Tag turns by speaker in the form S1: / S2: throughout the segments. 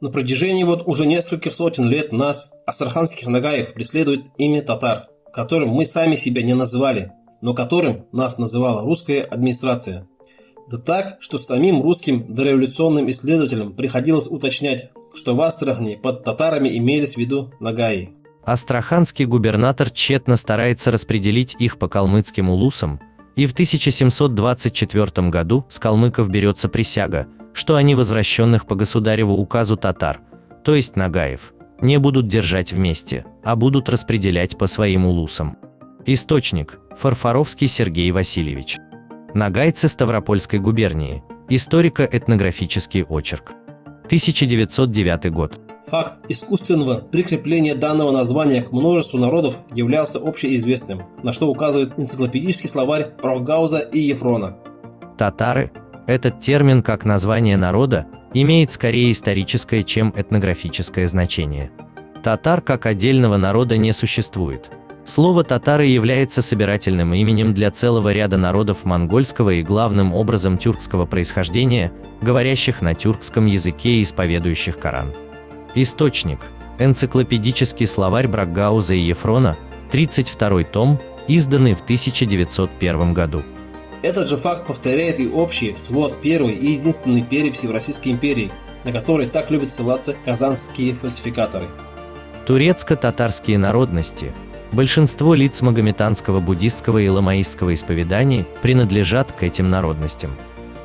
S1: На протяжении уже нескольких сотен лет нас, астраханских нагаев, преследует имя татар, которым мы сами себя не называли, но которым нас называла русская администрация. Да так, что самим русским дореволюционным исследователям приходилось уточнять, что в Астрахани под татарами имелись в виду нагаи.
S2: Астраханский губернатор тщетно старается распределить их по калмыцким улусам, и в 1724 году с калмыков берется присяга, что они возвращенных по государеву указу татар, то есть нагаев, не будут держать вместе, а будут распределять по своим улусам. Источник – Фарфоровский Сергей Васильевич. Нагайцы Ставропольской губернии. Историко-этнографический очерк. 1909 год.
S1: Факт искусственного прикрепления данного названия к множеству народов являлся общеизвестным, на что указывает энциклопедический словарь Брокгауза и Ефрона.
S2: Татары – этот термин как название народа имеет скорее историческое, чем этнографическое значение. Татар как отдельного народа не существует. Слово «татары» является собирательным именем для целого ряда народов монгольского и главным образом тюркского происхождения, говорящих на тюркском языке и исповедующих Коран. Источник – энциклопедический словарь Брокгауза и Ефрона, 32 том, изданный в 1901 году.
S1: Этот же факт повторяет и общий свод первой и единственной переписи в Российской империи, на которой так любят ссылаться казанские фальсификаторы.
S2: Турецко-татарские народности. Большинство лиц магометанского, буддистского и ламаистского исповеданий принадлежат к этим народностям.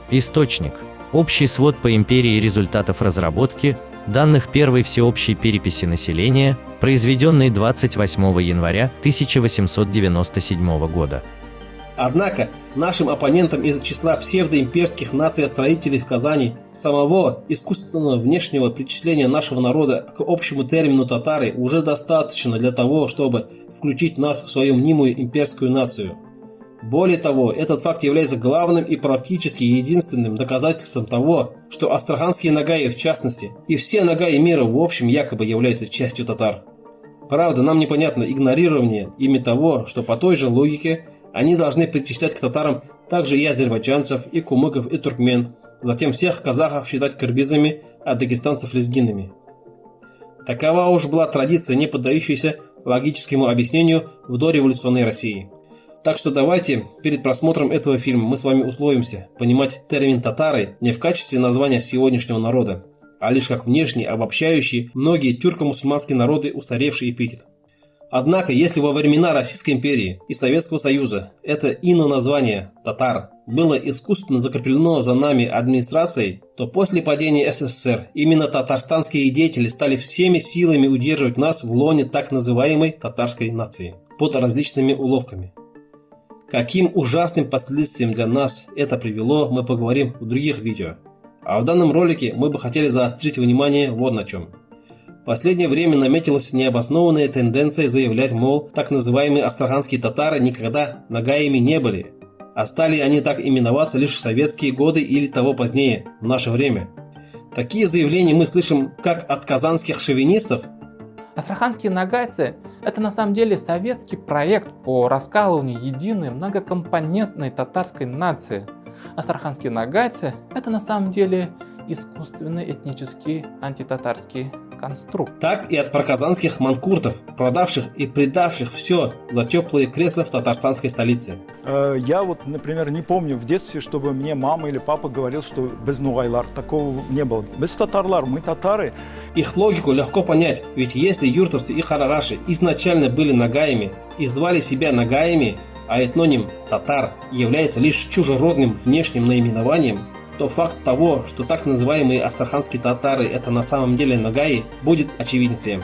S2: Источник – общий свод по империи результатов разработки данных первой всеобщей переписи населения, произведенной 28 января 1897 года.
S1: Однако нашим оппонентам из числа псевдоимперских наций-строителей в Казани самого искусственного внешнего причисления нашего народа к общему термину татары уже достаточно для того, чтобы включить нас в свою мнимую имперскую нацию. Более того, этот факт является главным и практически единственным доказательством того, что астраханские нагаи в частности и все нагаи мира в общем якобы являются частью татар. Правда, нам непонятно игнорирование ими того, что по той же логике они должны причислять к татарам также и азербайджанцев, и кумыков, и туркмен, затем всех казахов считать кыргызами, а дагестанцев лезгинами. Такова уж была традиция, не поддающаяся логическому объяснению в дореволюционной России. Так что давайте перед просмотром этого фильма мы с вами условимся понимать термин «татары» не в качестве названия сегодняшнего народа, а лишь как внешний, обобщающий многие тюрко-мусульманские народы устаревший эпитет. Однако, если во времена Российской империи и Советского Союза это иноназвание «татар» было искусственно закреплено за нами администрацией, то после падения СССР именно татарстанские деятели стали всеми силами удерживать нас в лоне так называемой татарской нации под различными уловками. Каким ужасным последствиям для нас это привело, мы поговорим в других видео. А в данном ролике мы бы хотели заострить внимание вот на чем. В последнее время наметилась необоснованная тенденция заявлять, мол, так называемые астраханские татары никогда нагаями не были, а стали они так именоваться лишь в советские годы или того позднее, в наше время. Такие заявления мы слышим как от казанских шовинистов.
S3: Астраханские нагайцы – это на самом деле советский проект по раскалыванию единой многокомпонентной татарской нации. Астраханские нагайцы – это на самом деле искусственный этнический антитатарский конструкт.
S1: Так и от проказанских манкуртов, продавших и предавших все за теплые кресла в татарстанской столице.
S4: Я например, не помню в детстве, чтобы мне мама или папа говорил, что без нугайлар, такого не было. Без татарлар, мы татары.
S1: Их логику легко понять, ведь если юртовцы и харагаши изначально были нагаями и звали себя нагаями, а этноним татар является лишь чужеродным внешним наименованием, то факт того, что так называемые астраханские татары это на самом деле нагаи, будет очевиден всем.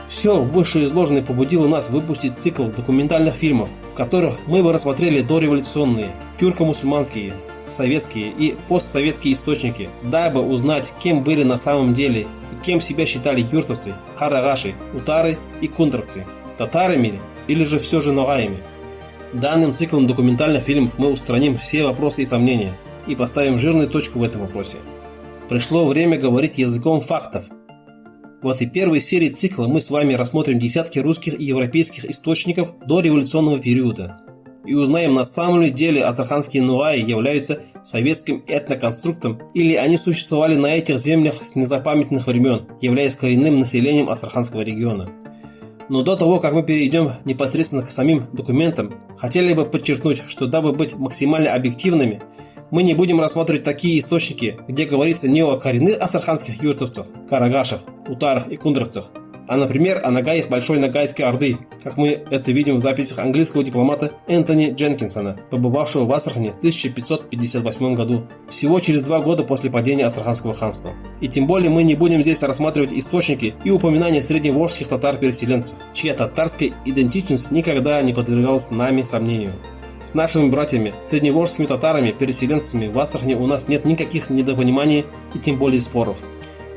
S1: Все вышеизложенное побудило нас выпустить цикл документальных фильмов, в которых мы бы рассмотрели дореволюционные, тюрко-мусульманские, советские и постсоветские источники, дабы узнать, кем были на самом деле и кем себя считали юртовцы, харагаши, утары и кундровцы, татарами или же все же нагаями. Данным циклом документальных фильмов мы устраним все вопросы и сомнения и поставим жирную точку в этом вопросе. Пришло время говорить языком фактов. В этой первой серии цикла мы с вами рассмотрим десятки русских и европейских источников до революционного периода. и узнаем, на самом ли деле астраханские нугаи являются советским этноконструктом, или они существовали на этих землях с незапамятных времен, являясь коренным населением Астраханского региона. Но до того, как мы перейдем непосредственно к самим документам, хотели бы подчеркнуть, что дабы быть максимально объективными, мы не будем рассматривать такие источники, где говорится не о коренных астраханских юртовцах, карагашах, утарах и кундровцах, а, например, о нагаях Большой Ногайской Орды, как мы это видим в записях английского дипломата Энтони Дженкинсона, побывавшего в Астрахани в 1558 году, всего через 2 года после падения Астраханского ханства. И тем более мы не будем здесь рассматривать источники и упоминания средневолжских татар-переселенцев, чья татарская идентичность никогда не подвергалась нами сомнению. С нашими братьями, средневолжскими татарами-переселенцами в Астрахани у нас нет никаких недопониманий и тем более споров.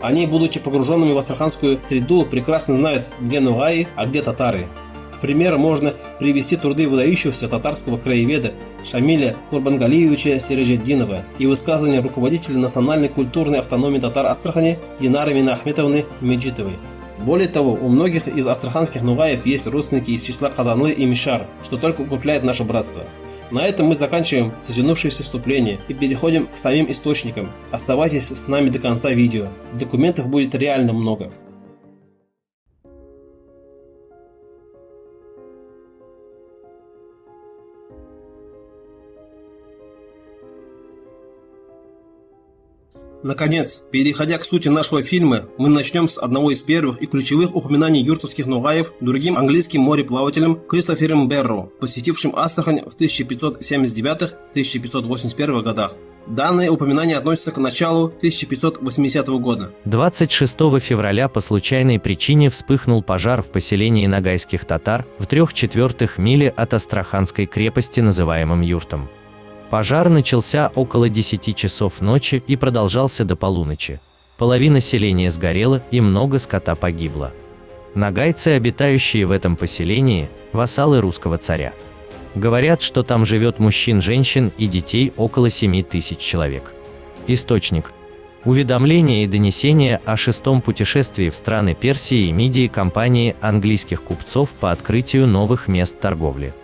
S1: Они, будучи погруженными в астраханскую среду, прекрасно знают, где нугаи, а где татары. В пример можно привести труды выдающегося татарского краеведа Шамиля Курбангалиевича Сережетдинова и высказывания руководителя национальной культурной автономии татар Астрахани Динары Минахметовны Меджитовой. Более того, у многих из астраханских нугаев есть родственники из числа Казанлы и Мишар, что только укрепляет наше братство. На этом мы заканчиваем затянувшееся вступление и переходим к самим источникам. Оставайтесь с нами до конца видео. Документов будет реально много. Наконец, переходя к сути нашего фильма, мы начнем с одного из первых и ключевых упоминаний юртовских нугаев другим английским мореплавателем Кристофером Берроу, посетившим Астрахань в 1579-1581 годах. Данное упоминание относится к началу 1580 года.
S2: 26 февраля по случайной причине вспыхнул пожар в поселении ногайских татар в 3/4 мили от Астраханской крепости, называемым юртом. Пожар начался около 10 часов ночи и продолжался до полуночи. Половина селения сгорела и много скота погибло. Ногайцы, обитающие в этом поселении, вассалы русского царя. Говорят, что там живет мужчин, женщин и детей около 7000 человек. Источник. Уведомления и донесения о 6-м путешествии в страны Персии и Мидии компании английских купцов по открытию новых мест торговли.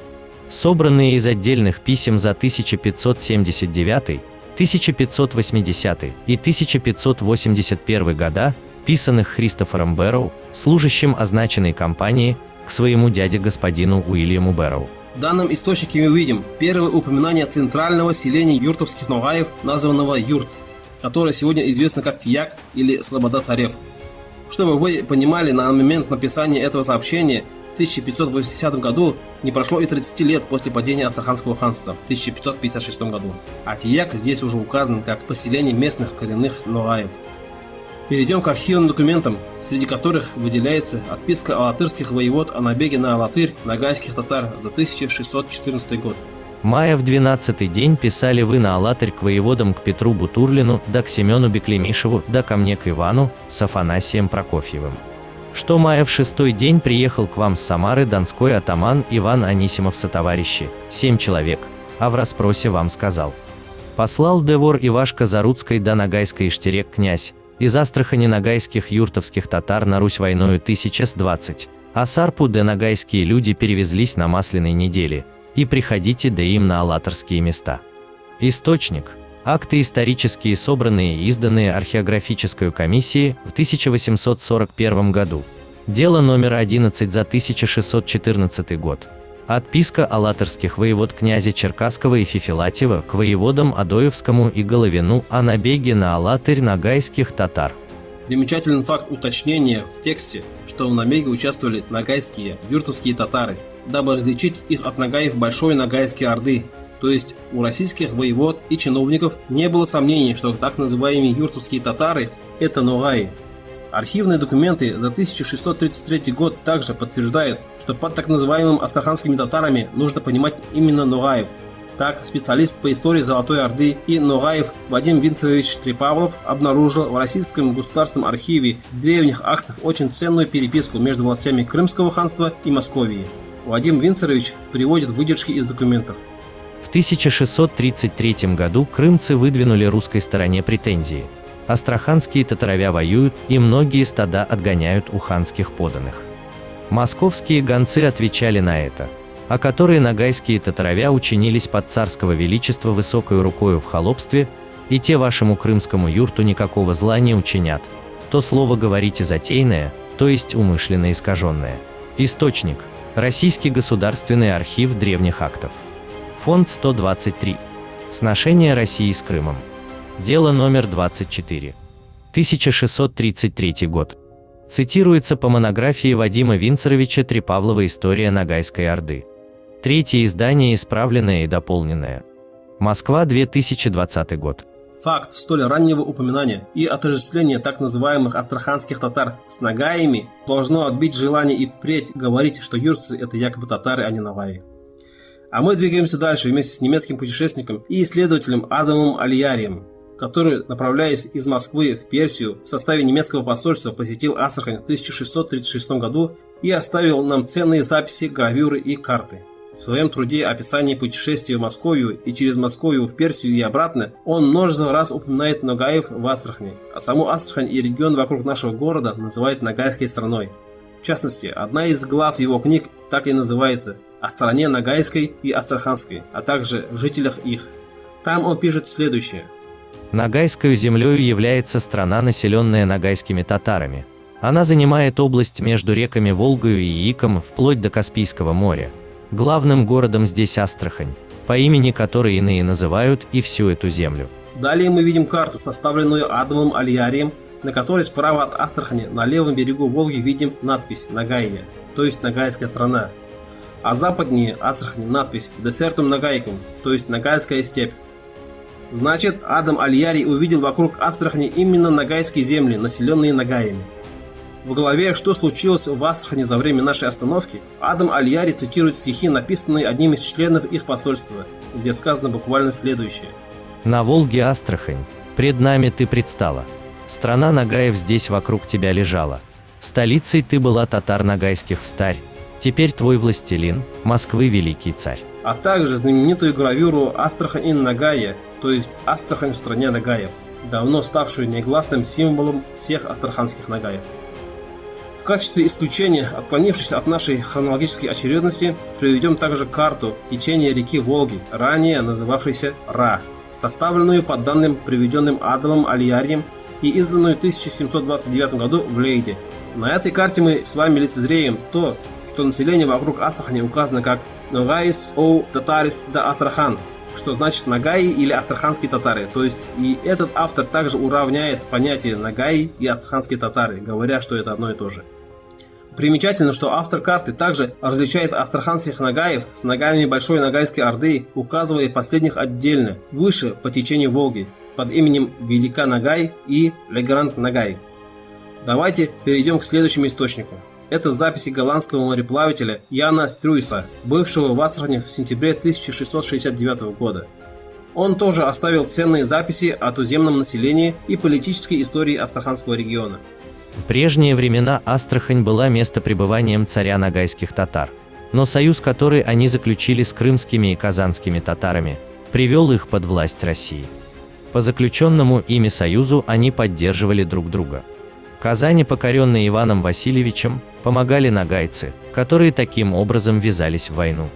S2: Собранные из отдельных писем за 1579, 1580 и 1581 года, писанных Христофером Берроу, служащим означенной компании, к своему дяде господину Уильяму Берроу.
S1: В данном источнике мы видим первое упоминание центрального селения юртовских нугаев, названного Юрт, которое сегодня известно как Тияк или Слобода-Сарев. Чтобы вы понимали, на момент написания этого сообщения в 1580 году не прошло и 30 лет после падения Астраханского ханства в 1556 году, а Тияк здесь уже указан как поселение местных коренных нугаев. Перейдем к архивным документам, среди которых выделяется отписка алатырских воевод о набеге на Алатырь ногайских татар за 1614 год.
S2: Мая в 12-й день писали вы на Алатырь к воеводам, к Петру Бутурлину, да к Семену Беклемишеву, да ко мне к Ивану, с Афанасием Прокофьевым. Что мая в 6-й день приехал к вам с Самары донской атаман Иван Анисимов сотоварищи, 7 человек, а в расспросе вам сказал: послал Девор Ивашка Заруцкой да Ногайской Иштерек князь, из Астрахани ногайских юртовских татар на Русь войною 1020, а Сарпу да ногайские люди перевезлись на Масляной неделе, и приходите да им на алатырские места. Источник. Акты исторические, собранные и изданные археографической комиссией в 1841 году. Дело номер 11 за 1614 год. Отписка алатырских воевод князя Черкасского и Фифилатьева к воеводам Адоевскому и Головину о набеге на Алатырь ногайских татар.
S1: Примечателен факт уточнения в тексте, что в набеге участвовали ногайские, юртовские татары, дабы различить их от нагаев Большой Ногайской Орды. То есть у российских воевод и чиновников не было сомнений, что так называемые юртовские татары – это нугаи. Архивные документы за 1633 год также подтверждают, что под так называемыми астраханскими татарами нужно понимать именно нугаев. Так, специалист по истории Золотой Орды и нугаев Вадим Винцерович Трепавлов обнаружил в Российском государственном архиве древних актов очень ценную переписку между властями Крымского ханства и Московии. Вадим Винцерович приводит выдержки из документов.
S2: В 1633 году крымцы выдвинули русской стороне претензии. Астраханские татаровя воюют, и многие стада отгоняют у ханских подданных. Московские гонцы отвечали на это: о которой нагайские татаровя учинились под царского величества высокою рукою в холопстве, и те вашему крымскому юрту никакого зла не учинят, то слово говорите затейное, то есть умышленно искаженное. Источник. Российский государственный архив древних актов. Фонд 123. Сношение России с Крымом. Дело номер 24. 1633 год. Цитируется по монографии Вадима Винцеровича Трепавлова «История Ногайской Орды». Третье издание исправленное и дополненное. Москва, 2020 год.
S1: Факт столь раннего упоминания и отождествления так называемых астраханских татар с нагаями должно отбить желание и впредь говорить, что юртцы – это якобы татары, а не нагаи. А мы двигаемся дальше вместе с немецким путешественником и исследователем Адамом Альярием, который, направляясь из Москвы в Персию, в составе немецкого посольства посетил Астрахань в 1636 году и оставил нам ценные записи, гравюры и карты. В своем труде «Описание путешествия в Московию и через Московию в Персию и обратно» он множество раз упоминает нагаев в Астрахани, а саму Астрахань и регион вокруг нашего города называет нагайской страной. В частности, одна из глав его книг так и называется «О стране нагайской и астраханской, а также жителях их». Там он пишет следующее.
S2: Ногайскою землею является страна, населенная ногайскими татарами. Она занимает область между реками Волгою и Иком вплоть до Каспийского моря. Главным городом здесь Астрахань, по имени которой иные называют и всю эту землю.
S1: Далее мы видим карту, составленную Адамом Альярием, на которой справа от Астрахани на левом берегу Волги видим надпись «Нагайя», то есть Ногайская страна. А западнее Астрахани надпись «Десертум Нагайкум», то есть Ногайская степь. Значит, Адам Альярий увидел вокруг Астрахани именно нагайские земли, населенные нагаями. В главе «Что случилось в Астрахани за время нашей остановки» Адам Альярий цитирует стихи, написанные одним из членов их посольства, где сказано буквально следующее.
S2: «На Волге Астрахань, пред нами ты предстала. Страна нагаев здесь вокруг тебя лежала. Столицей ты была татар нагайских встарь. Теперь твой властелин, Москвы великий царь».
S1: А также знаменитую гравюру «Астрахань ин Нагайя», то есть «Астрахань в стране нагаев», давно ставшую негласным символом всех астраханских нагаев. В качестве исключения, отклонившись от нашей хронологической очередности, приведем также карту течения реки Волги, ранее называвшейся Ра, составленную по данным, приведенным Адамом Альярием и изданную в 1729 году в Лейде. На этой карте мы с вами лицезреем то, что население вокруг Астрахани указано как «Ногаис оу татарис да Астрахан», что значит «нагаи» или «астраханские татары». То есть и этот автор также уравняет понятие «нагаи» и «астраханские татары», говоря, что это одно и то же. Примечательно, что автор карты также различает астраханских нагаев с нагаями Большой Ногайской Орды, указывая последних отдельно, выше по течению Волги, под именем Велика Нагай и Легранд Нагай. Давайте перейдем к следующему источнику. Это записи голландского мореплавателя Яна Стрюйса, бывшего в Астрахани в сентябре 1669 года. Он тоже оставил ценные записи о туземном населении и политической истории Астраханского региона.
S2: В прежние времена Астрахань была местопребыванием царя ногайских татар, но союз, который они заключили с крымскими и казанскими татарами, привел их под власть России. По заключенному ими союзу они поддерживали друг друга. Казани, покоренные Иваном Васильевичем, помогали нагайцы, которые таким образом ввязались в войну.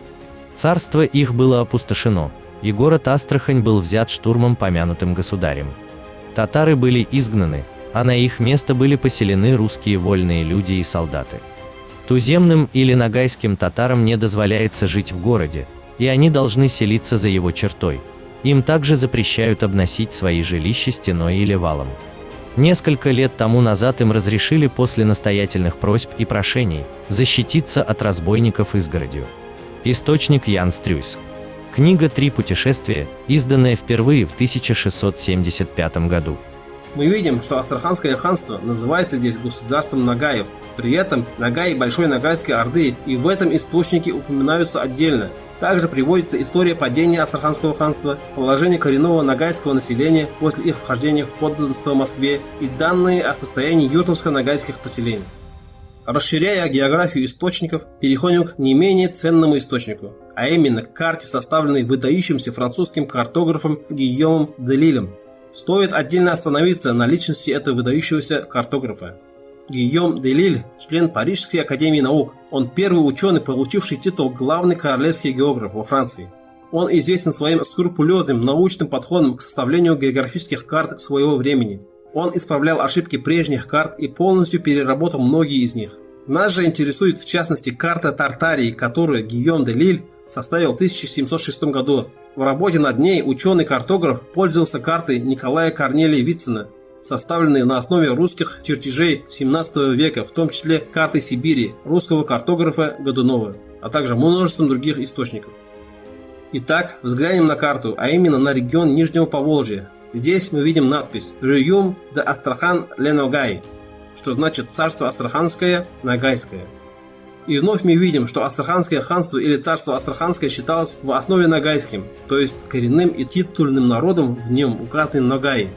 S2: Царство их было опустошено, и город Астрахань был взят штурмом помянутым государем. Татары были изгнаны, а на их место были поселены русские вольные люди и солдаты. Туземным или нагайским татарам не дозволяется жить в городе, и они должны селиться за его чертой. Им также запрещают обносить свои жилища стеной или валом. Несколько лет тому назад им разрешили после настоятельных просьб и прошений защититься от разбойников изгородью. Источник Ян Стрюйс. Книга «Три путешествия», изданная впервые в 1675 году.
S1: Мы видим, что Астраханское ханство называется здесь государством нагаев. При этом нагаи Большой Ногайской Орды и в этом источнике упоминаются отдельно. Также приводится история падения Астраханского ханства, положение коренного нагайского населения после их вхождения в подданство Москве и данные о состоянии юртовско-нагайских поселений. Расширяя географию источников, переходим к не менее ценному источнику, а именно к карте, составленной выдающимся французским картографом Гийомом де Лилем. Стоит отдельно остановиться на личности этого выдающегося картографа. Гийом де Лиль, член Парижской академии наук. Он первый ученый, получивший титул главный королевский географ во Франции. Он известен своим скрупулезным научным подходом к составлению географических карт своего времени. Он исправлял ошибки прежних карт и полностью переработал многие из них. Нас же интересует в частности карта Тартарии, которую Гийом де Лиль составил в 1706 году. В работе над ней ученый-картограф пользовался картой Николая Корнелия Вицина, составленной на основе русских чертежей 17 века, в том числе карты Сибири русского картографа Годунова, а также множеством других источников. Итак, взглянем на карту, а именно на регион Нижнего Поволжья. Здесь мы видим надпись «Рююм де Астрахан ле Ногай», что значит «Царство Астраханское, Ногайское». И вновь мы видим, что Астраханское ханство или Царство Астраханское считалось в основе ногайским, то есть коренным и титульным народом в нем указанный Ногаи.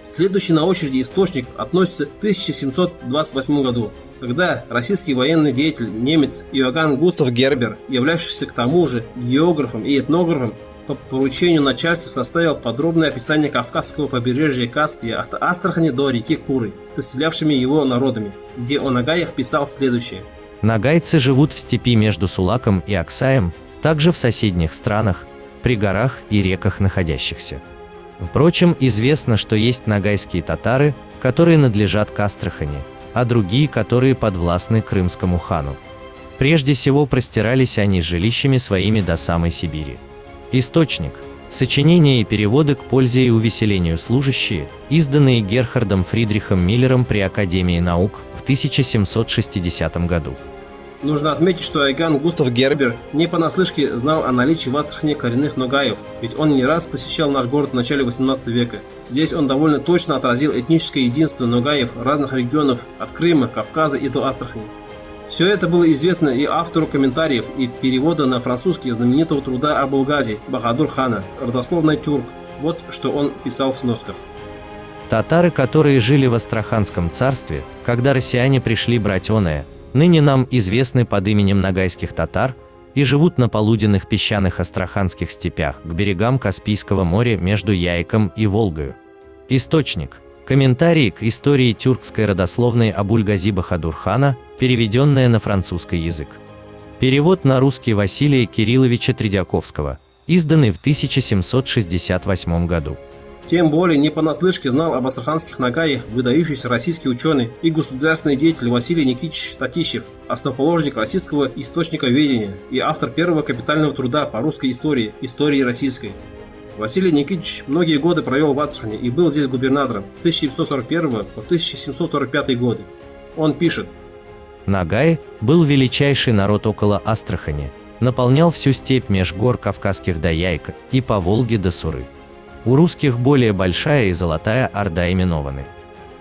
S1: Следующий на очереди источник относится к 1728 году, когда российский военный деятель, немец Иоганн Густав Гербер, являвшийся к тому же географом и этнографом, по поручению начальства составил подробное описание Кавказского побережья Каспия от Астрахани до реки Куры с населявшими его народами, где о Ногаях писал следующее.
S2: Ногайцы живут в степи между Сулаком и Аксаем, также в соседних странах, при горах и реках находящихся. Впрочем, известно, что есть ногайские татары, которые надлежат к Астрахани, а другие, которые подвластны крымскому хану. Прежде всего простирались они с жилищами своими до самой Сибири. Источник. Сочинения и переводы к пользе и увеселению служащие, изданные Герхардом Фридрихом Миллером при Академии наук в 1760 году.
S1: Нужно отметить, что Иоганн Густав Гербер не понаслышке знал о наличии в Астрахани коренных ногаев, ведь он не раз посещал наш город в начале 18 века. Здесь он довольно точно отразил этническое единство ногаев разных регионов от Крыма, Кавказа и до Астрахани. Все это было известно и автору комментариев и перевода на французский знаменитого труда об Улгазе Бахадур хана, родословной тюрк. Вот что он писал в сносках.
S2: Татары, которые жили в Астраханском царстве, когда россияне пришли брать оное, ныне нам известны под именем ногайских татар и живут на полуденных песчаных астраханских степях к берегам Каспийского моря между Яиком и Волгою. Источник. Комментарии к истории тюркской родословной Абуль-Гази Бахадур-хана, переведенная на французский язык. Перевод на русский Василия Кирилловича Тредяковского, изданный в 1768 году.
S1: Тем более не понаслышке знал об астраханских ногаях выдающийся российский ученый и государственный деятель Василий Никитич Татищев, основоположник российского источниковедения и автор первого капитального труда по русской истории, истории российской. Василий Никитич многие годы провел в Астрахани и был здесь губернатором с 1741 по 1745 годы. Он пишет:
S2: Ногай был величайший народ около Астрахани, наполнял всю степь меж гор Кавказских до Яйка и по Волге до Суры. У русских более большая и золотая орда именованы.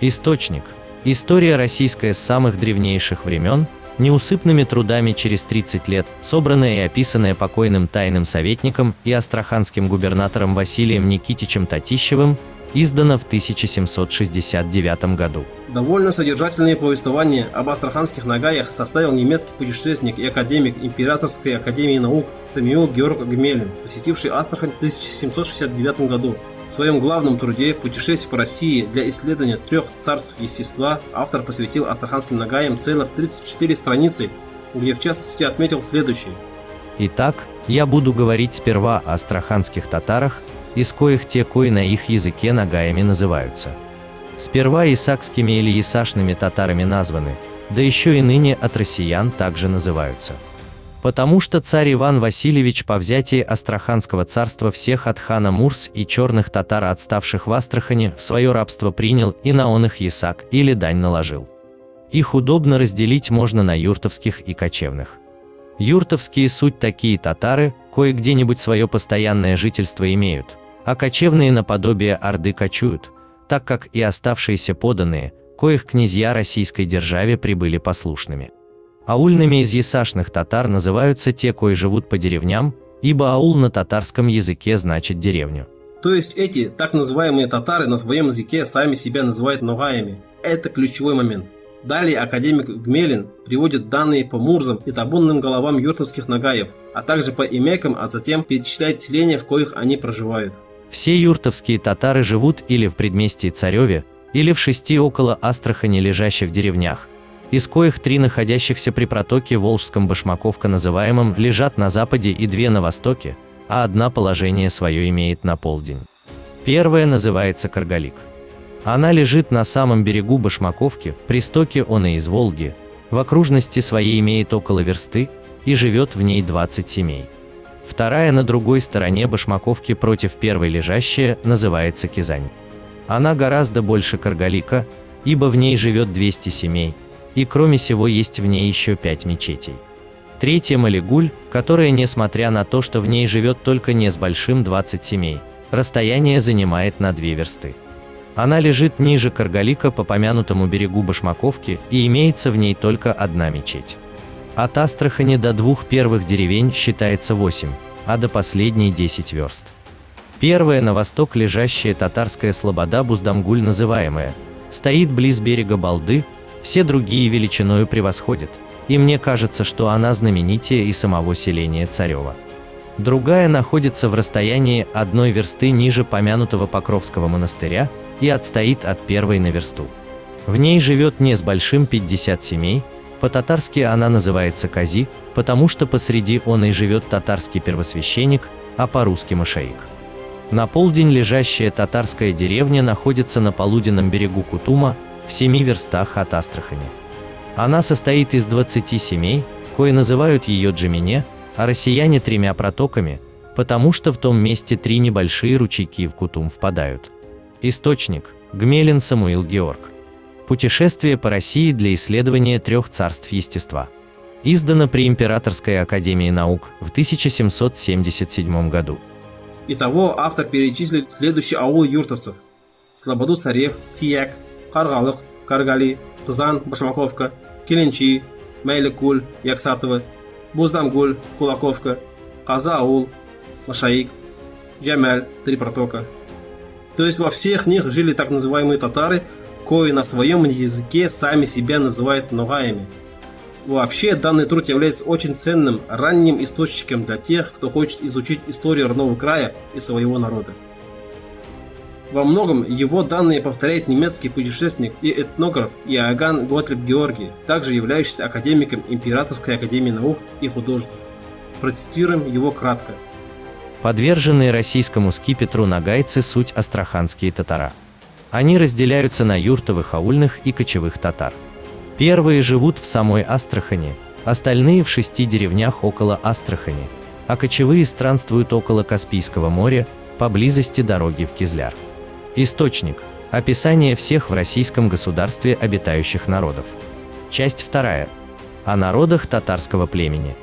S2: Источник. История российская с самых древнейших времен, неусыпными трудами через 30 лет, собранная и описанная покойным тайным советником и астраханским губернатором Василием Никитичем Татищевым, издана в 1769 году.
S1: Довольно содержательные повествования об астраханских ногаях составил немецкий путешественник и академик Императорской академии наук Самюэл Георг Гмелин, посетивший Астрахань в 1769 году. В своем главном труде «Путешествие по России для исследования 3 царств естества» автор посвятил астраханским ногаям целых 34 страницы, где в частности отметил следующее.
S2: Итак, я буду говорить сперва о астраханских татарах, из коих те, кои на их языке ногаями называются. Сперва исакскими или ясашными татарами названы, да еще и ныне от россиян также называются. Потому что царь Иван Васильевич по взятии Астраханского царства всех от хана Мурс и черных татар, отставших в Астрахани, в свое рабство принял и на он их ясак или дань наложил. Их удобно разделить можно на юртовских и кочевных. Юртовские суть такие татары, кои где-нибудь свое постоянное жительство имеют, а кочевные наподобие орды кочуют, так как и оставшиеся подданные, коих князья российской державе прибыли послушными. Аульными из ясашных татар называются те, кои живут по деревням, ибо аул на татарском языке значит деревню.
S1: То есть эти так называемые татары на своем языке сами себя называют ногаями. Это ключевой момент. Далее академик Гмелин приводит данные по мурзам и табунным головам юртовских ногаев, а также по имекам, а затем перечисляет селения, в коих они проживают.
S2: Все юртовские татары живут или в предместье Цареве, или в 6 около Астрахани лежащих деревнях, из коих 3 находящихся при протоке Волжском Башмаковка называемом лежат на западе и 2 на востоке, а одна положение свое имеет на полдень. Первая называется Каргалик. Она лежит на самом берегу Башмаковки, при стоке оной из Волги, в окружности своей имеет около версты, и живет в ней 20 семей. Вторая на другой стороне Башмаковки против первой лежащая называется Кизань. Она гораздо больше Каргалика, ибо в ней живет 200 семей, и кроме сего есть в ней еще 5 мечетей. Третья Малигуль, которая, несмотря на то, что в ней живет только не с большим 20 семей, расстояние занимает на 2 версты. Она лежит ниже Каргалика по помянутому берегу Башмаковки, и имеется в ней только одна мечеть. От Астрахани до 2 первых деревень считается 8, а до последней 10 верст. Первая на восток лежащая татарская слобода Буздамгуль называемая, стоит близ берега Балды, все другие величиною превосходят, и мне кажется, что она знаменитее и самого селения Царева. Другая находится в расстоянии 1 версты ниже помянутого Покровского монастыря и отстоит от первой на версту. В ней живет не с большим 50 семей, по-татарски она называется Кази, потому что посреди оной живет татарский первосвященник, а по-русски Машаик. На полдень лежащая татарская деревня находится на полуденном берегу Кутума, в 7 верстах от Астрахани. Она состоит из 20 семей, кои называют ее Джемине, а россияне 3 протоками, потому что в том месте 3 небольшие ручейки в Кутум впадают. Источник – Гмелин Самуил Георг. Путешествие по России для исследования 3 царств естества. Издано при Императорской академии наук в 1777 году.
S1: Итого автор перечислил следующие аулы юртовцев: Слободу Царев, Тияк, Каргалык, Каргали, Кызан, Башмаковка, Келенчи, Майликуль, Яксатова, Буздамгуль, Кулаковка, Каза аул, Машаик, Джамаль, 3 протока. То есть во всех них жили так называемые татары, кои на своем языке сами себя называют ногаями. Вообще, данный труд является очень ценным ранним источником для тех, кто хочет изучить историю родного края и своего народа. Во многом его данные повторяет немецкий путешественник и этнограф Иоганн Готлиб Георгий, также являющийся академиком Императорской академии наук и художеств. Процитируем его кратко.
S2: Подверженные российскому скипетру нагайцы суть астраханские татара. Они разделяются на юртовых аульных и кочевых татар. Первые живут в самой Астрахани, остальные в 6 деревнях около Астрахани, а кочевые странствуют около Каспийского моря, поблизости дороги в Кизляр. Источник – описание всех в российском государстве обитающих народов. Часть 2. О народах татарского племени.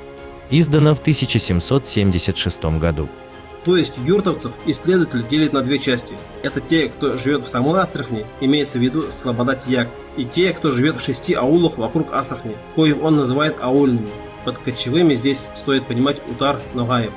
S2: Издано в 1776 году.
S1: То есть юртовцев исследователь делит на 2 части. Это те, кто живет в самой Астрахани, имеется в виду слобода Тияк, и те, кто живет в 6 аулах вокруг Астрахани, коих он называет аульными. Под кочевыми здесь стоит понимать утар Ногаев.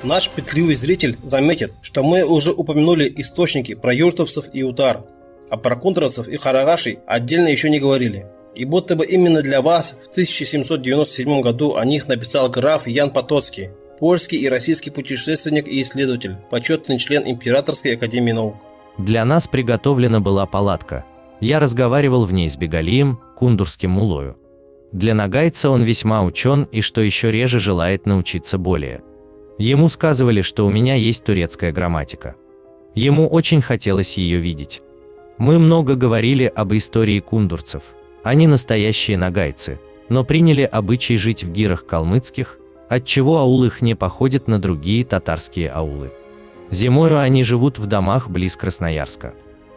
S1: Наш пытливый зритель заметит, что мы уже упомянули источники про юртовцев и утар, а про кундровцев и харагашей отдельно еще не говорили. И будто бы именно для вас в 1797 году о них написал граф Ян Потоцкий, польский и российский путешественник и исследователь, почетный член Императорской академии наук.
S2: Для нас приготовлена была палатка. Я разговаривал в ней с Бегалием, кундурским мулою. Для нагайца он весьма учен и, что еще реже, желает научиться более. Ему сказывали, что у меня есть турецкая грамматика. Ему очень хотелось ее видеть. Мы много говорили об истории кундурцев. Они настоящие нагайцы, но приняли обычай жить в гирах калмыцких, отчего аул их не походит на другие татарские аулы. Зимою они живут в домах близ Красноярска.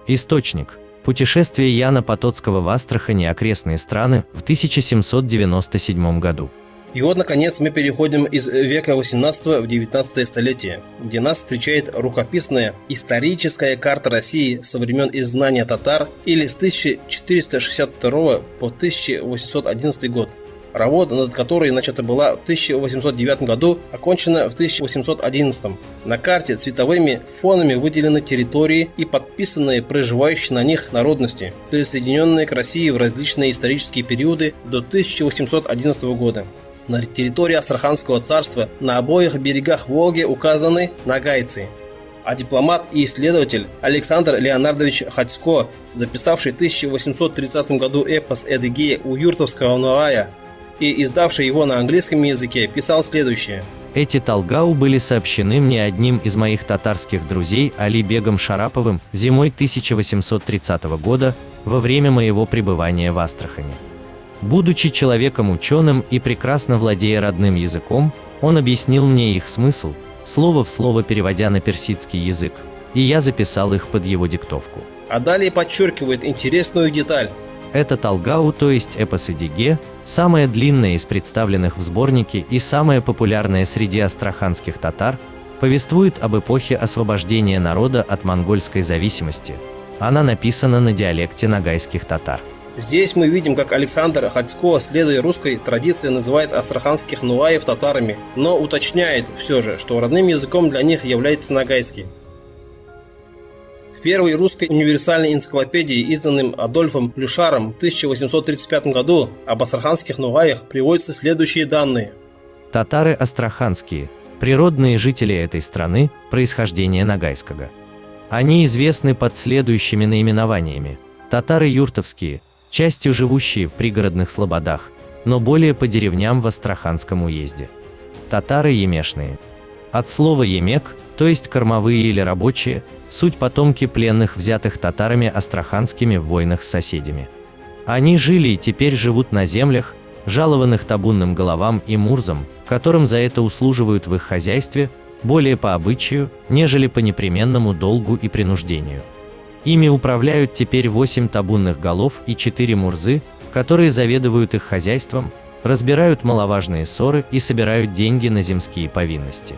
S2: Источник – путешествие Яна Потоцкого в Астрахани и окрестные страны в 1797 году.
S1: И вот, наконец, мы переходим из века 18 в 19 столетие, где нас встречает рукописная историческая карта России со времен изгнания татар или с 1462 по 1811 год. Работа над которой начата была в 1809 году, окончена в 1811. На карте цветовыми фонами выделены территории и подписанные проживающие на них народности, присоединенные к России в различные исторические периоды до 1811 года. На территории Астраханского царства на обоих берегах Волги указаны нагайцы. А дипломат и исследователь Александр Леонардович Ходько, записавший в 1830 году эпос «Эдыгея» у юртовского Нуая и издавший его на английском языке, писал следующее.
S2: Эти талгау были сообщены мне одним из моих татарских друзей Али Бегом Шараповым зимой 1830 года во время моего пребывания в Астрахани. Будучи человеком ученым и прекрасно владея родным языком, он объяснил мне их смысл, слово в слово переводя на персидский язык, и я записал их под его диктовку.
S1: А далее подчеркивает интересную деталь.
S2: Это талгау, то есть эпос Эдыге, самая длинная из представленных в сборнике и самая популярная среди астраханских татар, повествует об эпохе освобождения народа от монгольской зависимости. Она написана на диалекте ногайских татар.
S1: Здесь мы видим, как Александр Ходько, следуя русской традиции, называет астраханских нуаев татарами, но уточняет все же, что родным языком для них является ногайский. В первой русской универсальной энциклопедии, изданной Адольфом Плюшаром в 1835 году, об астраханских нуаях приводятся следующие данные.
S2: Татары астраханские, природные жители этой страны, происхождения ногайского. Они известны под следующими наименованиями. Татары юртовские, частью живущие в пригородных слободах, но более по деревням в Астраханском уезде. Татары емешные. От слова емек, то есть кормовые или рабочие, суть потомки пленных, взятых татарами астраханскими в войнах с соседями. Они жили и теперь живут на землях, жалованных табунным головам и мурзам, которым за это услуживают в их хозяйстве, более по обычаю, нежели по непременному долгу и принуждению. Ими управляют теперь 8 табунных голов и 4 мурзы, которые заведуют их хозяйством, разбирают маловажные ссоры и собирают деньги на земские повинности.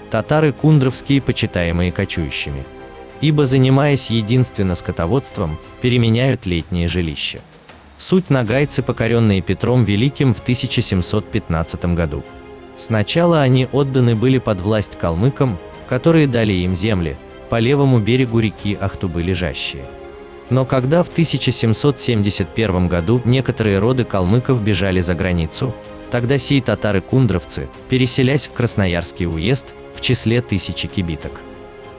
S2: Татары кундровские, почитаемые кочующими, ибо, занимаясь единственно скотоводством, переменяют летние жилища. Суть ногайцы, покоренные Петром Великим в 1715 году. Сначала они отданы были под власть калмыкам, которые дали им земли, по левому берегу реки Ахтубы лежащие. Но когда в 1771 году некоторые роды калмыков бежали за границу, тогда сии татары-кундровцы, переселясь в Красноярский уезд, в числе 1000 кибиток,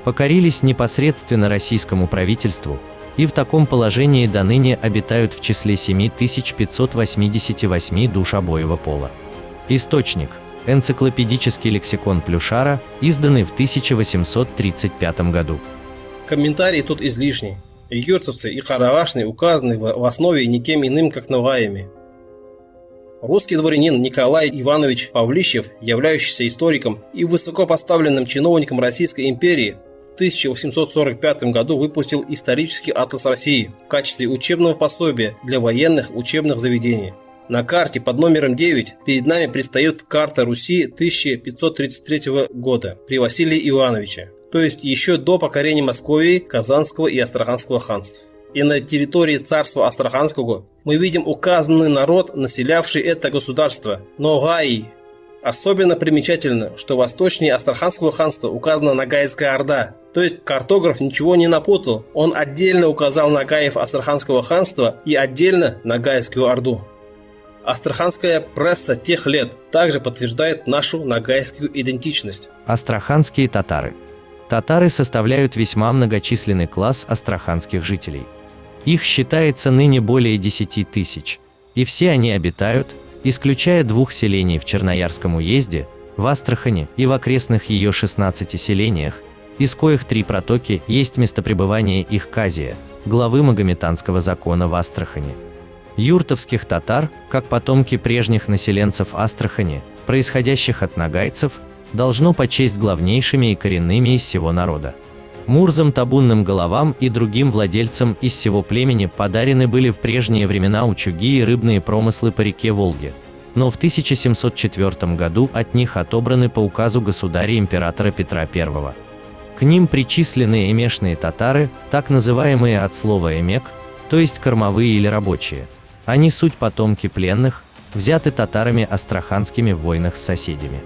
S2: покорились непосредственно российскому правительству и в таком положении до ныне обитают в числе 7588 душ обоего пола. Источник. Энциклопедический лексикон Плюшара, изданный в 1835 году.
S1: Комментарий тут излишний. Юртовцы и Каравашны указаны в основе никем иным, как нуаями. Русский дворянин Николай Иванович Павлищев, являющийся историком и высокопоставленным чиновником Российской империи, в 1845 году выпустил исторический атлас России в качестве учебного пособия для военных учебных заведений. На карте под номером 9 перед нами предстает карта Руси 1533 года при Василии Ивановиче, то есть еще до покорения Московии, Казанского и Астраханского ханств. И на территории царства Астраханского мы видим указанный народ, населявший это государство – Ногаи. Особенно примечательно, что восточнее Астраханского ханства указана Ногайская Орда, то есть картограф ничего не напутал, он отдельно указал Ногаев Астраханского ханства и отдельно Ногайскую Орду. Астраханская пресса тех лет также подтверждает нашу ногайскую идентичность.
S2: Астраханские татары. Татары составляют весьма многочисленный класс астраханских жителей. Их считается ныне более 10 тысяч, и все они обитают, исключая 2 селений в Черноярском уезде, в Астрахани и в окрестных ее 16 селениях, из коих 3 протоки есть местопребывание их казия, главы магометанского закона в Астрахани. Юртовских татар, как потомки прежних населенцев Астрахани, происходящих от ногайцев, должно почесть главнейшими и коренными из всего народа. Мурзам, табунным головам и другим владельцам из всего племени подарены были в прежние времена утюги и рыбные промыслы по реке Волге, но в 1704 году от них отобраны по указу государя-императора Петра I. К ним причислены эмешные татары, так называемые от слова «эмек», то есть кормовые или рабочие. Они суть потомки пленных, взяты татарами астраханскими в войнах с соседями.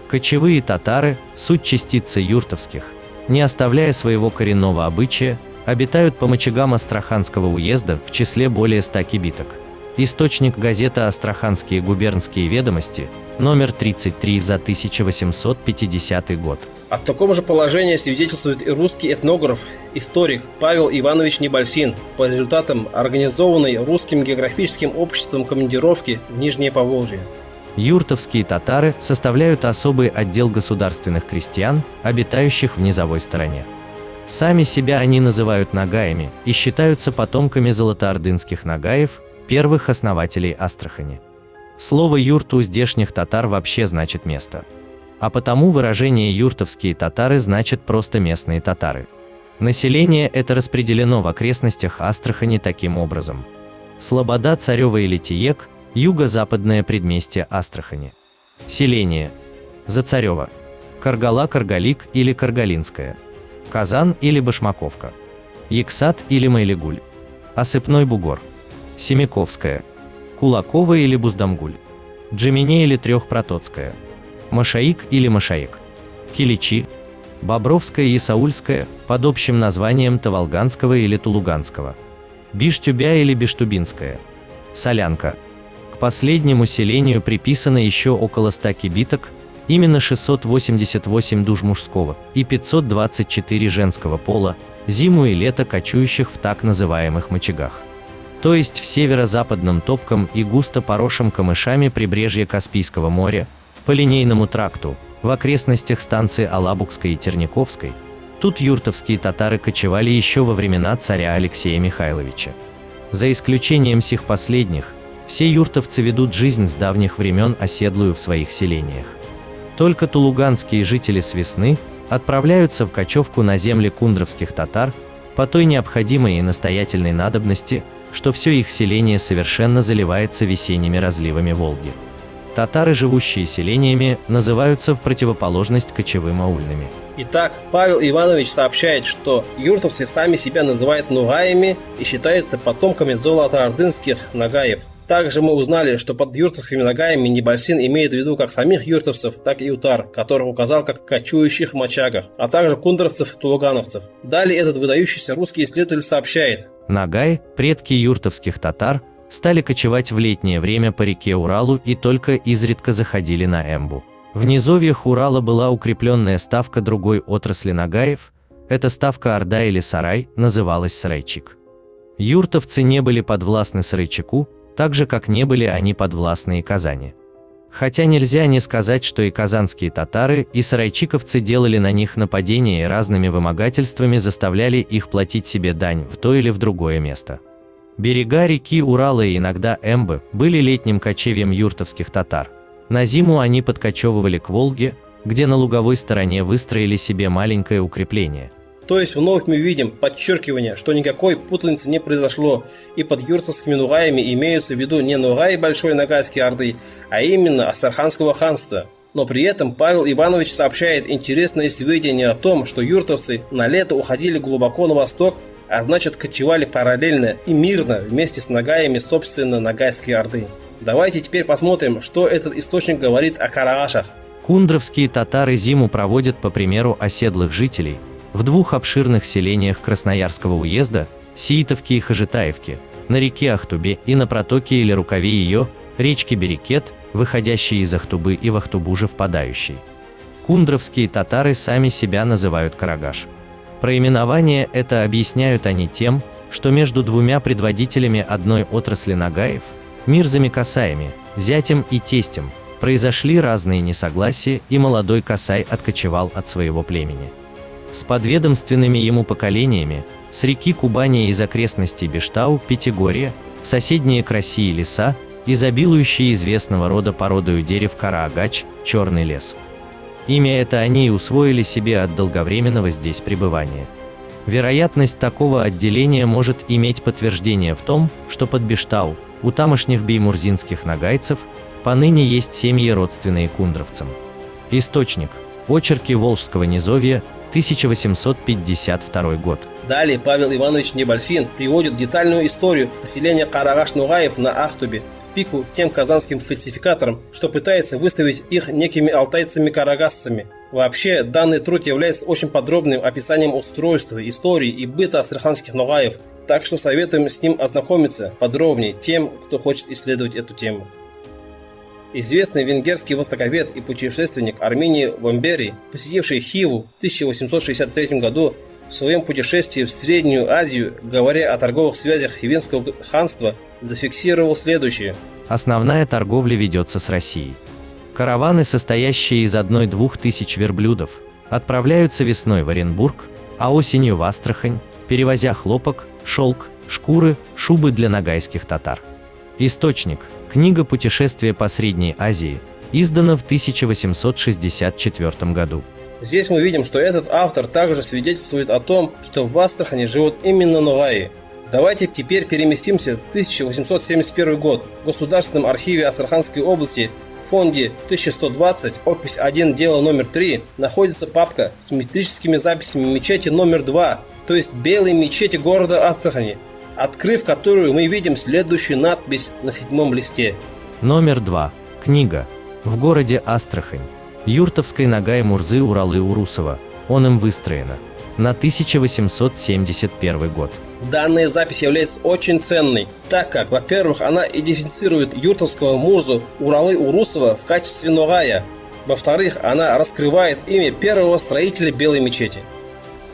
S2: Кочевые татары, суть частицы юртовских, не оставляя своего коренного обычая, обитают по мочагам Астраханского уезда в числе более 100 кибиток. Источник газета «Астраханские губернские ведомости», номер 33 за 1850 год.
S1: О таком же положении свидетельствует и русский этнограф, историк Павел Иванович Небольсин по результатам организованной Русским географическим обществом командировки в Нижнее Поволжье.
S2: Юртовские татары составляют особый отдел государственных крестьян, обитающих в низовой стороне. Сами себя они называют нагаями и считаются потомками золотоордынских нагаев, первых основателей Астрахани. Слово «юрт» у здешних татар вообще значит «место». А потому выражение «юртовские татары» значит просто «местные татары». Население это распределено в окрестностях Астрахани таким образом: Слобода, Царево или Тиек, юго-западное предместье Астрахани. Селение: Зацарево, Каргала, Каргалик или Каргалинская, Казан или Башмаковка, Яксат или Майлигуль, Осыпной Бугор, Семиковская, Кулакова или Буздамгуль, Джемине или Трехпротоцкая, Машаик или Машаик, Киличи, Бобровская и Саульская под общим названием Таволганского или Тулуганского, Биштюбя или Биштубинская, Солянка. К последнему селению приписано еще около 100 кибиток, именно 688 душ мужского и 524 женского пола, зиму и лето кочующих в так называемых мочегах. То есть в северо-западном топком и густо поросшем камышами прибрежье Каспийского моря, по линейному тракту, в окрестностях станции Алабукской и Терниковской. Тут юртовские татары кочевали еще во времена царя Алексея Михайловича. За исключением сих последних, все юртовцы ведут жизнь с давних времен оседлую в своих селениях. Только тулуганские жители с весны отправляются в кочевку на земли кундровских татар по той необходимой и настоятельной надобности, что все их селение совершенно заливается весенними разливами Волги. Татары, живущие селениями, называются в противоположность кочевым аульными.
S1: Итак, Павел Иванович сообщает, что юртовцы сами себя называют нугаями и считаются потомками золотоордынских нагаев. Также мы узнали, что под юртовскими нагаями Небольсин имеет в виду как самих юртовцев, так и утар, которых указал как кочующих мочагах, а также кундровцев-тулугановцев. Далее этот выдающийся русский исследователь сообщает:
S2: Нагай, предки юртовских татар, стали кочевать в летнее время по реке Уралу и только изредка заходили на Эмбу. В низовьях Урала была укрепленная ставка другой отрасли нагаев, эта ставка Орда или Сарай называлась Сарайчик. Юртовцы не были подвластны Сарайчику, так же как не были они подвластны и Казани. Хотя нельзя не сказать, что и казанские татары, и сарайчиковцы делали на них нападения и разными вымогательствами заставляли их платить себе дань в то или в другое место. Берега реки Урала и иногда Эмбы были летним кочевьем юртовских татар. На зиму они подкочевывали к Волге, где на луговой стороне выстроили себе маленькое укрепление.
S1: То есть вновь мы видим подчеркивание, что никакой путаницы не произошло, и под юртовскими нугаями имеются в виду не нугаи Большой Ногайской Орды, а именно Астраханского ханства. Но при этом Павел Иванович сообщает интересные сведения о том, что юртовцы на лето уходили глубоко на восток, а значит кочевали параллельно и мирно вместе с нагаями собственно Ногайской Орды. Давайте теперь посмотрим, что этот источник говорит о караашах.
S2: Кундровские татары зиму проводят по примеру оседлых жителей в двух обширных селениях Красноярского уезда, Сиитовке и Хожетаевке, на реке Ахтубе и на протоке или рукаве ее, речке Берекет, выходящей из Ахтубы и в Ахтубу же впадающей. Кундровские татары сами себя называют карагаш. Проименование это объясняют они тем, что между двумя предводителями одной отрасли нагаев, Мирзами Касаями, зятем и тестем, произошли разные несогласия, и молодой Касай откочевал от своего племени. С подведомственными ему поколениями, с реки Кубани из окрестностей Бештау, Пятигорья, в соседние Краси и леса, изобилующие известного рода породою дерев Караагач, Черный лес. Имя это они и усвоили себе от долговременного здесь пребывания. Вероятность такого отделения может иметь подтверждение в том, что под Бештау, у тамошних беймурзинских нагайцев, поныне есть семьи родственные кундровцам. Источник: Очерки Волжского низовья, 1852 год.
S1: Далее Павел Иванович Небольсин приводит детальную историю поселения карагаш-нугаев на Ахтубе в пику тем казанским фальсификаторам, что пытается выставить их некими алтайцами-карагасцами. Вообще, данный труд является очень подробным описанием устройства, истории и быта астраханских ногаев, так что советуем с ним ознакомиться подробнее тем, кто хочет исследовать эту тему. Известный венгерский востоковед и путешественник Армении Вамбери, посетивший Хиву в 1863 году, в своем путешествии в Среднюю Азию, говоря о торговых связях Хивенского ханства, зафиксировал следующее.
S2: Основная торговля ведется с Россией. Караваны, состоящие из 1-2 тысяч верблюдов, отправляются весной в Оренбург, а осенью в Астрахань, перевозя хлопок, шелк, шкуры, шубы для ногайских татар. Источник. Книга «Путешествие по Средней Азии», издана в 1864 году.
S1: Здесь мы видим, что этот автор также свидетельствует о том, что в Астрахани живут именно ногаи. Давайте теперь переместимся в 1871 год. В Государственном архиве Астраханской области в фонде 1120, опись 1, дело номер 3, находится папка с метрическими записями мечети номер 2, то есть белой мечети города Астрахани, открыв которую мы видим следующую надпись на 7-м листе.
S2: Номер 2. Книга. В городе Астрахань. Юртовской Ногай Мурзы Уралы Урусова. Он им выстроена. На 1871 год.
S1: Данная запись является очень ценной, так как, во-первых, она идентифицирует юртовского Мурзу Уралы Урусова в качестве ногая. Во-вторых, она раскрывает имя первого строителя Белой мечети.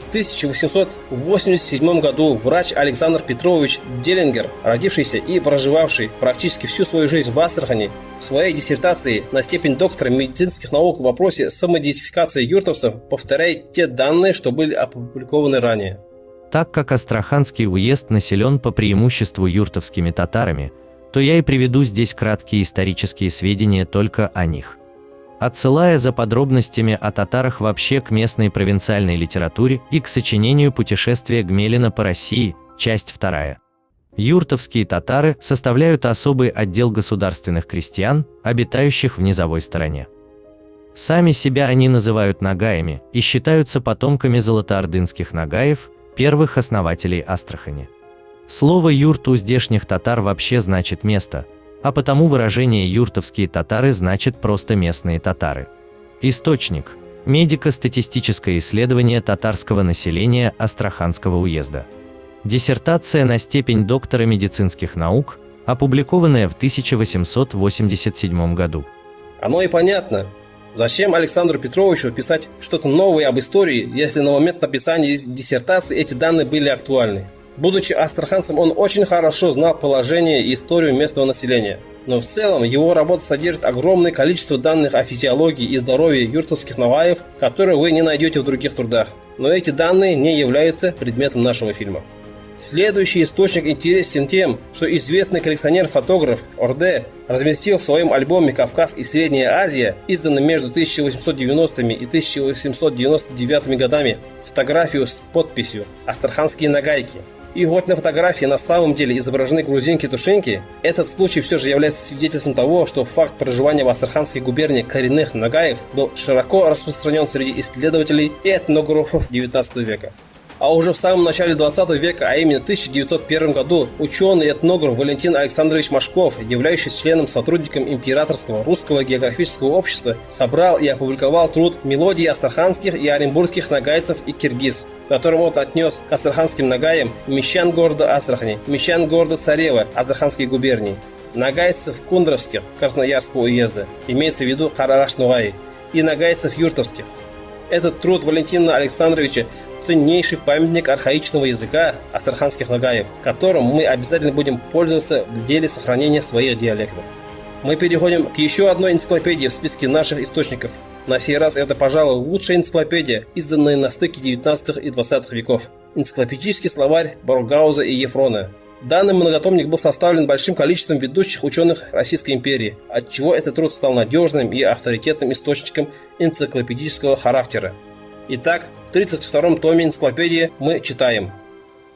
S1: В 1887 году врач Александр Петрович Делингер, родившийся и проживавший практически всю свою жизнь в Астрахани, в своей диссертации на степень доктора медицинских наук в вопросе самоидентификации юртовцев повторяет те данные, что были опубликованы ранее.
S2: Так как Астраханский уезд населен по преимуществу юртовскими татарами, то я и приведу здесь краткие исторические сведения только о них. Отсылая за подробностями о татарах вообще к местной провинциальной литературе и к сочинению «Путешествие Гмелина по России», часть 2. Юртовские татары составляют особый отдел государственных крестьян, обитающих в низовой стороне. Сами себя они называют ногаями и считаются потомками золотоордынских нагаев, первых основателей Астрахани. Слово «юрт» у здешних татар вообще значит «место», а потому выражение «юртовские татары» значит просто «местные татары». Источник. Медико-статистическое исследование татарского населения Астраханского уезда. Диссертация на степень доктора медицинских наук, опубликованная в 1887 году.
S1: Оно и понятно. Зачем Александру Петровичу писать что-то новое об истории, если на момент написания диссертации эти данные были актуальны? Будучи астраханцем, он очень хорошо знал положение и историю местного населения. Но в целом его работа содержит огромное количество данных о физиологии и здоровье юртовских ногаев, которые вы не найдете в других трудах. Но эти данные не являются предметом нашего фильма. Следующий источник интересен тем, что известный коллекционер-фотограф Орде разместил в своем альбоме «Кавказ и Средняя Азия», изданном между 1890 и 1899 годами, фотографию с подписью «Астраханские нагайки». И хоть на фотографии на самом деле изображены грузинки-тушенки, этот случай все же является свидетельством того, что факт проживания в Астраханской губернии коренных нагаев был широко распространен среди исследователей и этнографов XIX века. А уже в самом начале 20 века, а именно в 1901 году, ученый и этнограф Валентин Александрович Машков, являющийся членом-сотрудником Императорского русского географического общества, собрал и опубликовал труд «Мелодии астраханских и оренбургских нагайцев и киргиз», в котором он отнес к астраханским нагаям мещан города Астрахани, мещан города Царева Астраханской губернии, нагайцев кундровских Красноярского уезда, имеется в виду Карагаш-Ногаи, и нагайцев юртовских. Этот труд Валентина Александровича – ценнейший памятник архаичного языка астраханских нагаев, которым мы обязательно будем пользоваться в деле сохранения своих диалектов. Мы переходим к еще одной энциклопедии в списке наших источников. На сей раз это, пожалуй, лучшая энциклопедия, изданная на стыке 19 и 20 веков. Энциклопедический словарь Боргауза и Ефрона. Данный многотомник был составлен большим количеством ведущих ученых Российской империи, отчего этот труд стал надежным и авторитетным источником энциклопедического характера. Итак, в 32-м томе энциклопедии мы читаем.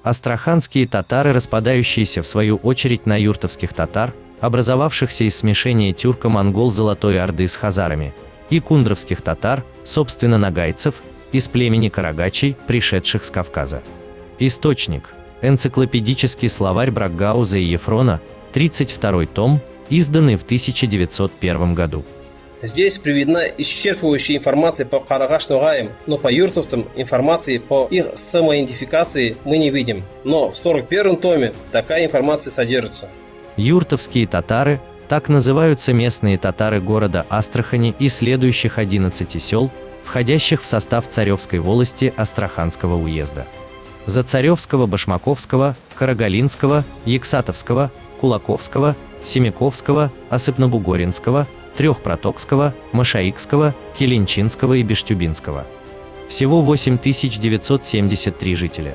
S2: Астраханские татары, распадающиеся в свою очередь на юртовских татар, образовавшихся из смешения тюрко-монгол Золотой Орды с хазарами, и кундровских татар, собственно нагайцев, из племени карагачей, пришедших с Кавказа. Источник. Энциклопедический словарь Брагауза и Ефрона, 32-й том, изданный в 1901 году.
S1: Здесь приведена исчерпывающая информация по карагаш-ногаям, но по юртовцам информации по их самоидентификации мы не видим. Но в 41-м томе такая информация содержится.
S2: Юртовские татары – так называются местные татары города Астрахани и следующих 11 сел, входящих в состав Царевской волости Астраханского уезда. Зацаревского, Башмаковского, Карагалинского, Ексатовского, Кулаковского, Семиковского, Осыпнобугоринского, Трехпротокского, Машаикского, Келенчинского и Бештюбинского. Всего 8973 жителя.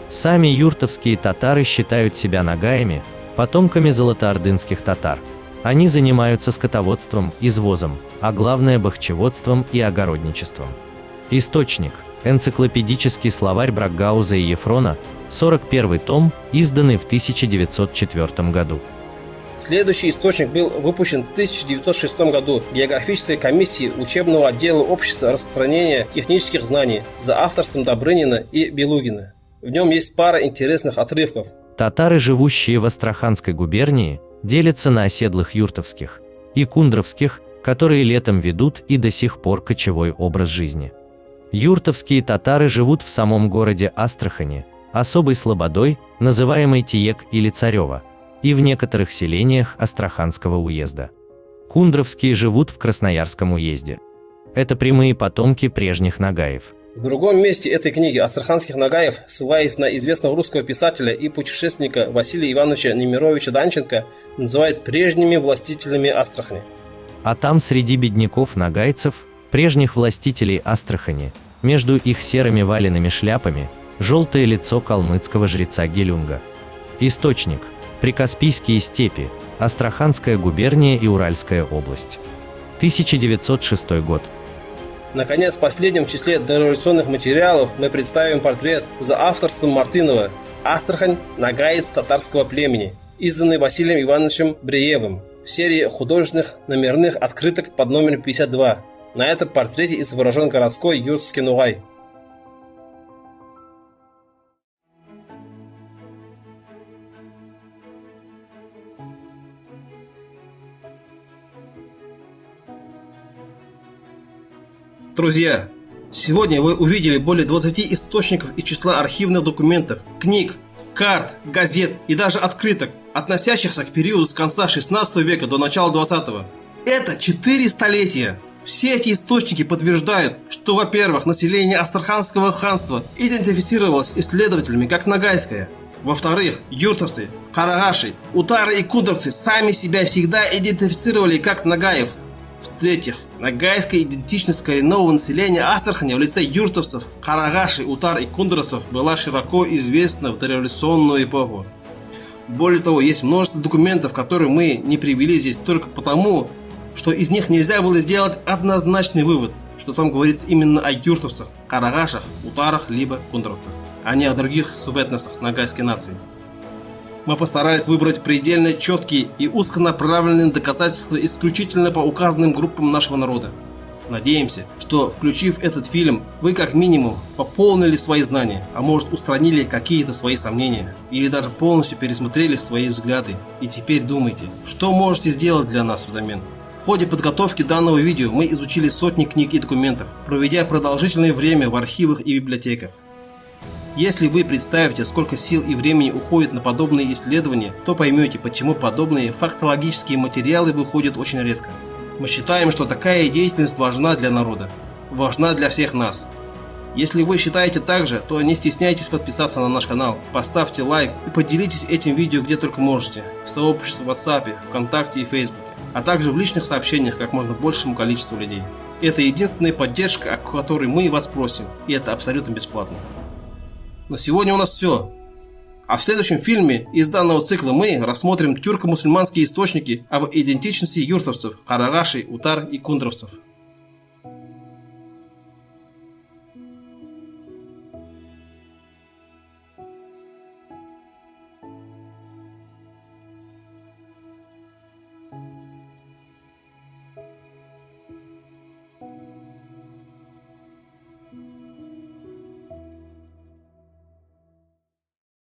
S2: Сами юртовские татары считают себя нагаями, потомками золотоордынских татар. Они занимаются скотоводством, извозом, а главное бахчеводством и огородничеством. Источник – энциклопедический словарь Брагауза и Ефрона, 41 том, изданный в 1904 году.
S1: Следующий источник был выпущен в 1906 году Географической комиссией учебного отдела общества распространения технических знаний за авторством Добрынина и Белугина. В нем есть пара интересных отрывков.
S2: Татары, живущие в Астраханской губернии, делятся на оседлых юртовских и кундровских, которые летом ведут и до сих пор кочевой образ жизни. Юртовские татары живут в самом городе Астрахани, особой слободой, называемой Тиек или Царева, и в некоторых селениях Астраханского уезда. Кундровские живут в Красноярском уезде. Это прямые потомки прежних нагаев.
S1: В другом месте этой книги астраханских нагаев, ссылаясь на известного русского писателя и путешественника Василия Ивановича Немировича Данченко, называют прежними властителями Астрахани.
S2: А там среди бедняков-нагайцев, прежних властителей Астрахани, между их серыми валенными шляпами, желтое лицо калмыцкого жреца Гелюнга. Источник – Прикаспийские степи, Астраханская губерния и Уральская область. 1906 год.
S1: Наконец, последним в числе дореволюционных материалов мы представим портрет за авторством Мартынова «Астрахань. Нагаец татарского племени», изданный Василием Ивановичем Бреевым в серии художественных номерных открыток под номером 52. На этом портрете изображен городской юртовский ногай. Друзья, сегодня вы увидели более 20 источников из числа архивных документов, книг, карт, газет и даже открыток, относящихся к периоду с конца 16 века до начала 20-го. Это 4 столетия. Все эти источники подтверждают, что, во-первых, население Астраханского ханства идентифицировалось исследователями как нагайское. Во-вторых, юртовцы, карагаши, утары и кундровцы сами себя всегда идентифицировали как нагаев. В-третьих, нагайская идентичность коренного населения Астрахани в лице юртовцев, карагаши, утар и кундровцев была широко известна в дореволюционную эпоху. Более того, есть множество документов, которые мы не привели здесь только потому, что из них нельзя было сделать однозначный вывод, что там говорится именно о юртовцах, карагашах, утарах либо кундровцах, а не о других субэтносах нагайской нации. Мы постарались выбрать предельно четкие и узконаправленные доказательства исключительно по указанным группам нашего народа. Надеемся, что, включив этот фильм, вы как минимум пополнили свои знания, а может устранили какие-то свои сомнения, или даже полностью пересмотрели свои взгляды, и теперь думайте, что можете сделать для нас взамен. В ходе подготовки данного видео мы изучили сотни книг и документов, проведя продолжительное время в архивах и библиотеках. Если вы представите, сколько сил и времени уходит на подобные исследования, то поймете, почему подобные фактологические материалы выходят очень редко. Мы считаем, что такая деятельность важна для народа, важна для всех нас. Если вы считаете так же, то не стесняйтесь подписаться на наш канал, поставьте лайк и поделитесь этим видео где только можете, в сообществе в WhatsApp, ВКонтакте и Фейсбуке, а также в личных сообщениях как можно большему количеству людей. Это единственная поддержка, о которой мы вас просим, и это абсолютно бесплатно. На сегодня у нас все. А в следующем фильме из данного цикла мы рассмотрим тюрко-мусульманские источники об идентичности юртовцев, карагашей, утар и кундровцев.